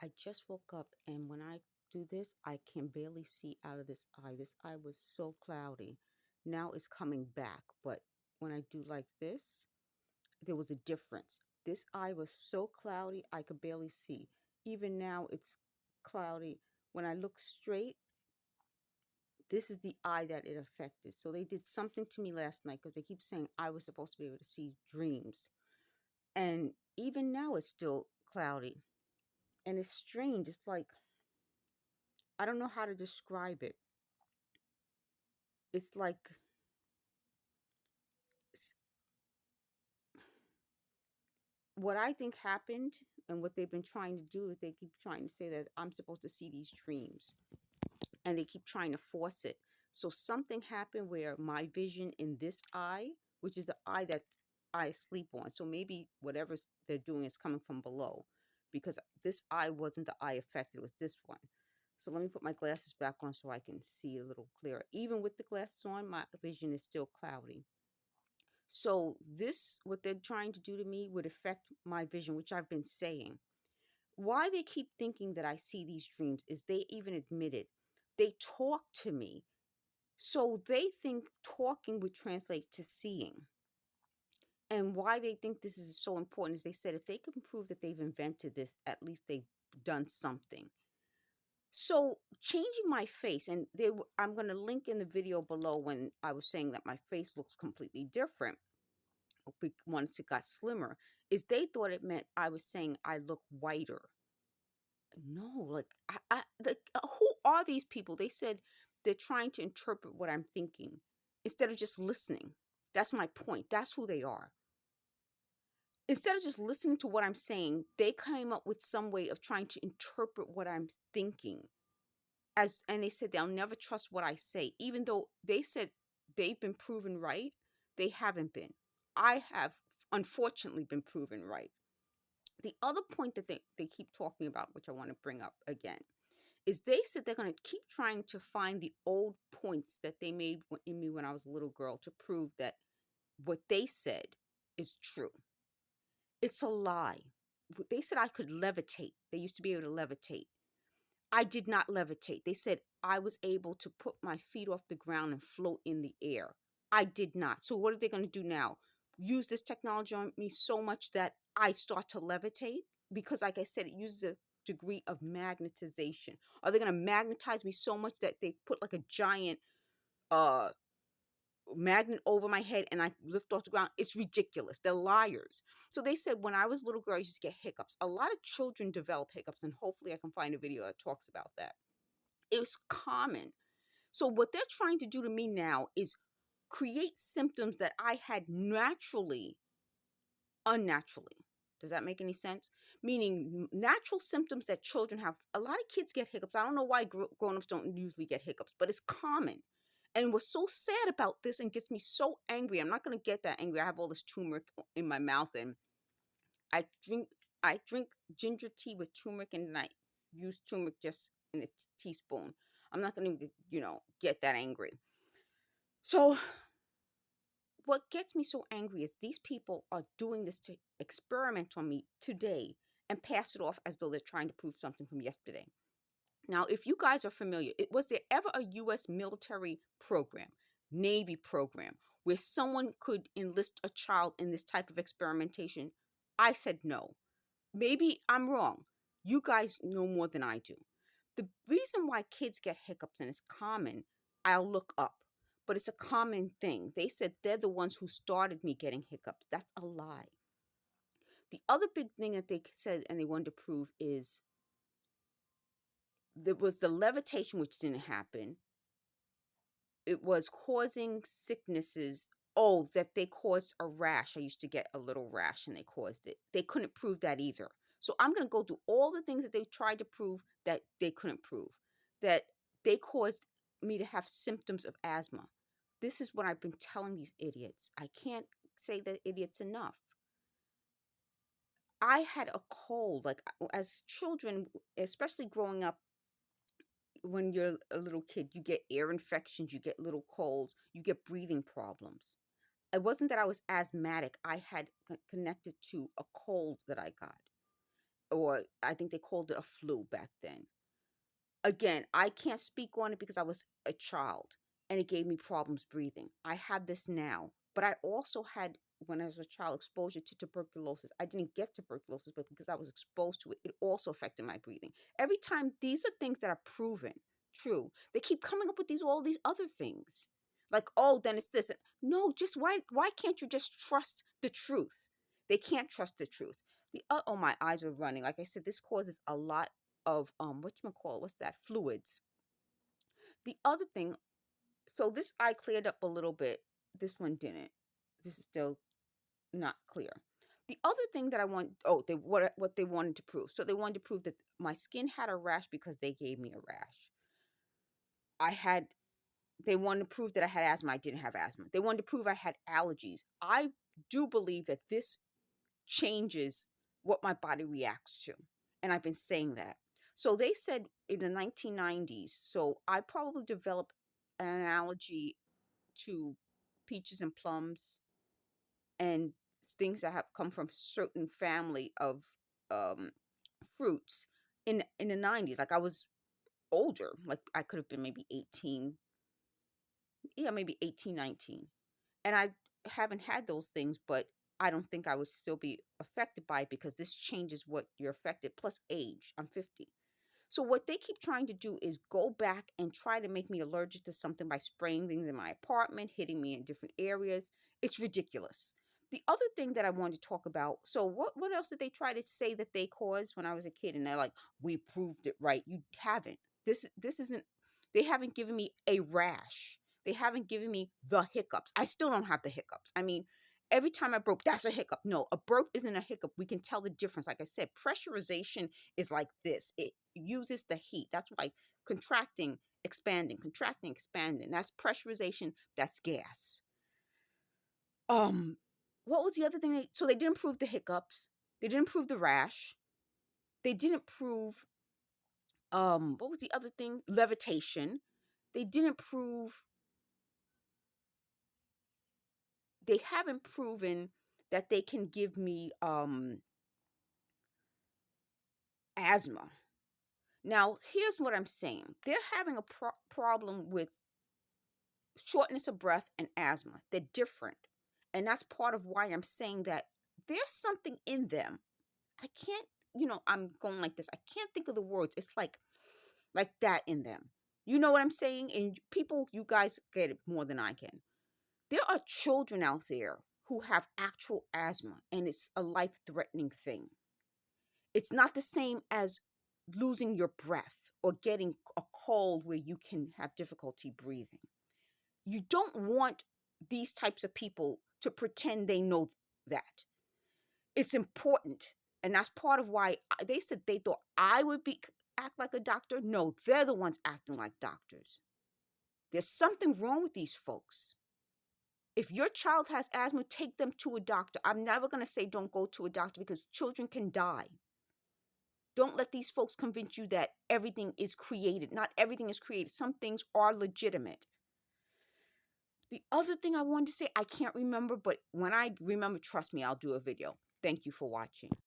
I just woke up, and when I do this, I can barely see out of this eye. This eye was so cloudy. Now it's coming back, but when I do like this, there was a difference. This eye was so cloudy, I could barely see. Even now, it's cloudy. When I look straight, this is the eye that it affected. So they did something to me last night because they keep saying I was supposed to be able to see dreams. And even now, it's still cloudy. And it's strange. It's like, I don't know how to describe it. It's like what I think happened, and what they've been trying to do is they keep trying to say that I'm supposed to see these dreams, and they keep trying to force it. So something happened where my vision in this eye, which is the eye that I sleep on, so maybe whatever they're doing is coming from below, because this eye wasn't the eye affected, it was this one. So let me put my glasses back on so I can see a little clearer. Even with the glasses on, my vision is still cloudy. So this, what they're trying to do to me, would affect my vision, which I've been saying. Why they keep thinking that I see these dreams is they even admitted they talk to me. So they think talking would translate to seeing. And why they think this is so important is they said if they can prove that they've invented this, at least they've done something. So changing my face, and I'm going to link in the video below when I was saying that my face looks completely different once it got slimmer, is they thought it meant I was saying I look whiter. No, like who are these people? They said they're trying to interpret what I'm thinking instead of just listening. That's my point. That's who they are. Instead of just listening to what I'm saying, they came up with some way of trying to interpret what I'm thinking. And they said they'll never trust what I say, even though they said they've been proven right. They haven't been. I have unfortunately been proven right. The other point that they keep talking about, which I want to bring up again, is they said they're going to keep trying to find the old points that they made in me when I was a little girl to prove that what they said is true. It's a lie. They said I could levitate. They used to be able to levitate. I did not levitate. They said I was able to put my feet off the ground and float in the air. I did not. So what are they going to do now? Use this technology on me so much that I start to levitate? Because like I said, it uses a degree of magnetization. Are they going to magnetize me so much that they put like a giant uh magnet over my head and I lift off the ground? It's ridiculous. They're liars. So they said when I was a little girl, I used to get hiccups. A lot of children develop hiccups, and hopefully I can find a video that talks about that. It's common. So what they're trying to do to me now is create symptoms that I had naturally, unnaturally. Does that make any sense? Meaning natural symptoms that children have. A lot of kids get hiccups. I don't know why grown-ups don't usually get hiccups, but it's common. And what's so sad about this and gets me so angry, I'm not going to get that angry. I have all this turmeric in my mouth, and I drink I drink ginger tea with turmeric, and I use turmeric just in a teaspoon. I'm not going to, get that angry. So what gets me so angry is these people are doing this to experiment on me today and pass it off as though they're trying to prove something from yesterday. Now, if you guys are familiar, was there ever a U.S. military program, Navy program, where someone could enlist a child in this type of experimentation? I said no. Maybe I'm wrong. You guys know more than I do. The reason why kids get hiccups, and it's common, I'll look up, but it's a common thing. They said they're the ones who started me getting hiccups. That's a lie. The other big thing that they said and they wanted to prove is there was the levitation, which didn't happen. It was causing sicknesses. Oh, that they caused a rash. I used to get a little rash and they caused it. They couldn't prove that either. So I'm going to go through all the things that they tried to prove that they couldn't prove. That they caused me to have symptoms of asthma. This is what I've been telling these idiots. I can't say that idiots enough. I had a cold, like as children, especially growing up, when you're a little kid, you get ear infections, you get little colds, you get breathing problems. It wasn't that I was asthmatic. I had connected to a cold that I got. or I think they called it a flu back then. Again, I can't speak on it because I was a child and it gave me problems breathing. I have this now, but I also had, when I was a child, exposure to tuberculosis. I didn't get tuberculosis, but because I was exposed to it, it also affected my breathing. Every time, these are things that are proven true. They keep coming up with all these other things. Like, oh, then it's this. No, just why can't you just trust the truth? They can't trust the truth. Oh, my eyes are running. Like I said, this causes a lot of what's that, fluids. The other thing, so this eye cleared up a little bit, this one didn't. This is still not clear. The other thing that I want, they what they wanted to prove, so they wanted to prove that my skin had a rash because they gave me a rash. They wanted to prove that I had asthma. I didn't have asthma. They wanted to prove I had allergies. I do believe that this changes what my body reacts to. And I've been saying that. So they said in the 1990s, so I probably developed an allergy to peaches and plums and things that have come from certain family of um, fruits in the 90s. Like I was older, like I could have been maybe 18, yeah, maybe 18, 19. And I haven't had those things, but I don't think I would still be affected by it because this changes what you're affected, plus age. I'm 50. So what they keep trying to do is go back and try to make me allergic to something by spraying things in my apartment, hitting me in different areas. It's ridiculous. The other thing that I wanted to talk about, so what else did they try to say that they caused when I was a kid? And they're like, we proved it right. You haven't. This isn't, they haven't given me a rash. They haven't given me the hiccups. I still don't have the hiccups. I mean, every time I burp, that's a hiccup. No, a burp isn't a hiccup. We can tell the difference. Like I said, pressurization is like this. It uses the heat. That's why contracting, expanding. That's pressurization. That's gas. Um, what was the other thing? So they didn't prove the hiccups. They didn't prove the rash. They didn't prove what was the other thing? Levitation. They didn't prove. They haven't proven that they can give me asthma. Now, here's what I'm saying. They're having a problem with shortness of breath and asthma. They're different. And that's part of why I'm saying that there's something in them. I can't, I'm going like this. I can't think of the words. It's like that in them. You know what I'm saying? And people, you guys get it more than I can. There are children out there who have actual asthma, and it's a life-threatening thing. It's not the same as losing your breath or getting a cold where you can have difficulty breathing. You don't want these types of people to pretend they know that. It's important. And that's part of why they said they thought I would act like a doctor. No, they're the ones acting like doctors. There's something wrong with these folks. If your child has asthma, take them to a doctor. I'm never going to say don't go to a doctor because children can die. Don't let these folks convince you that everything is created. Not everything is created. Some things are legitimate. The other thing I wanted to say, I can't remember, but when I remember, trust me, I'll do a video. Thank you for watching.